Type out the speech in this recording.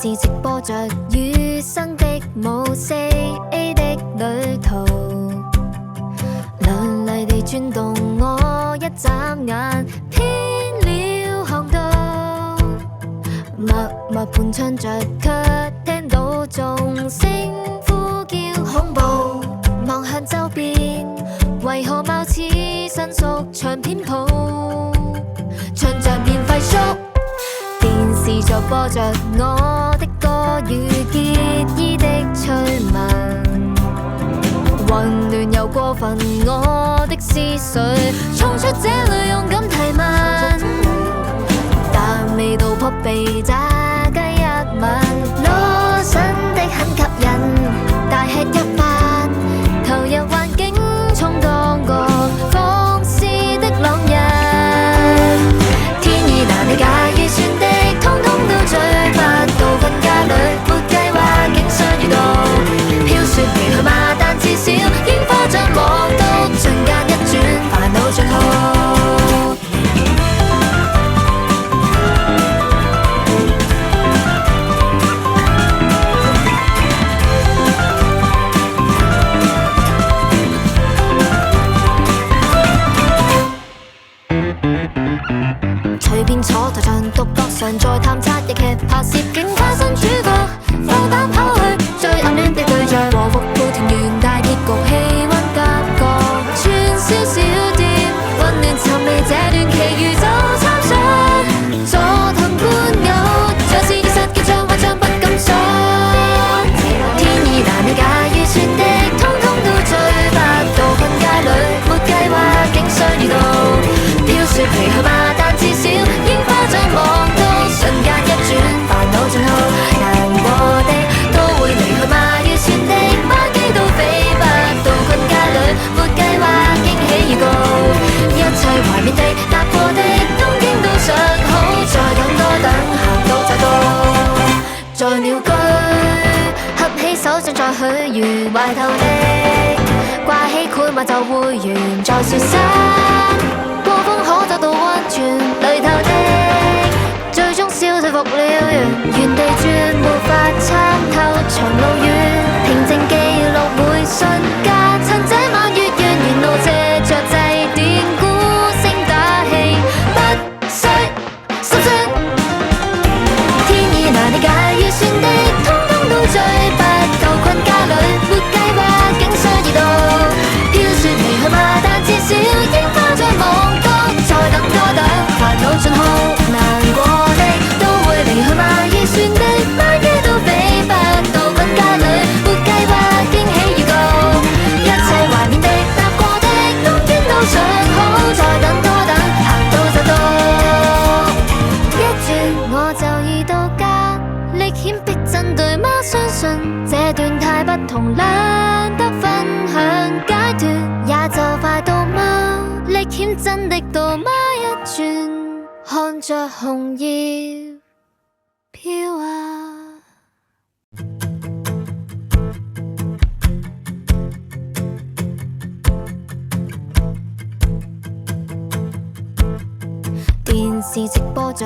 視直播着餘生的舞4A 的旅途，亮麗地轉動我一眨眼，偏了航道，默默盤唱着，卻聽到眾聲呼叫恐怖。望向周邊，為何貌似新宿唱片鋪，唱着免費 show。電視在播着我的歌與結衣的趣聞，混亂又過分，我的思緒衝出這裏勇敢提問，但未到撲鼻炸雞一吻，攞身的很吸引，大吃一飯，投入環境充當個放肆的狼人，天意難理解預算的通通都追不到，困家裏沒計劃竟相遇到，飄雪離去嗎？但至少煙花將望到，瞬間一轉煩惱盡好。隨便坐台上獨角上，再探測日劇拍攝，竟化身主角，放膽跑去最暗戀的對象，和服部田園大結局，氣溫夾角，串燒小店，溫暖尋味這段奇遇就參賞，佐藤觀友，像是現實嘅像幻象不敢想，天意難理解預算的通通都追不到，困街裏沒計劃竟相遇到，飄雪離去嗎？但至少煙花將望到，瞬間一轉煩惱盡好，難過的都會離去嗎？預算的班機都飛不到，困街裏沒計劃驚喜預告，一切懷緬的踏過的東京都想好，再等多等行到就到，在鳥居合起手掌再許願，懷頭的掛起繪馬就會完，在雪山過風可找到溫泉，裏頭的最終消退服了緣，原地轉沒法參透長路遠，平靜記錄每瞬間，趁這晚月圓，沿路借着祭典鼓聲打氣，不需心酸，天意難理解預算的通通都追不到，困家裏沒計劃竟相遇到，飄雪離去嗎？但至少煙花將望到，再等多等煩惱盡好，難過的都會離去嗎？預算的班機都飛不到，困家裏沒計劃驚喜預告，一切懷緬的踏過的東京都想好，再等多等行到就到，一轉我就已到家，歷險逼真對嗎？相信這段太不同，懶得分享階段，也就快到嗎？歷險真的到嗎？一轉看着紅葉飄啊。電視直播着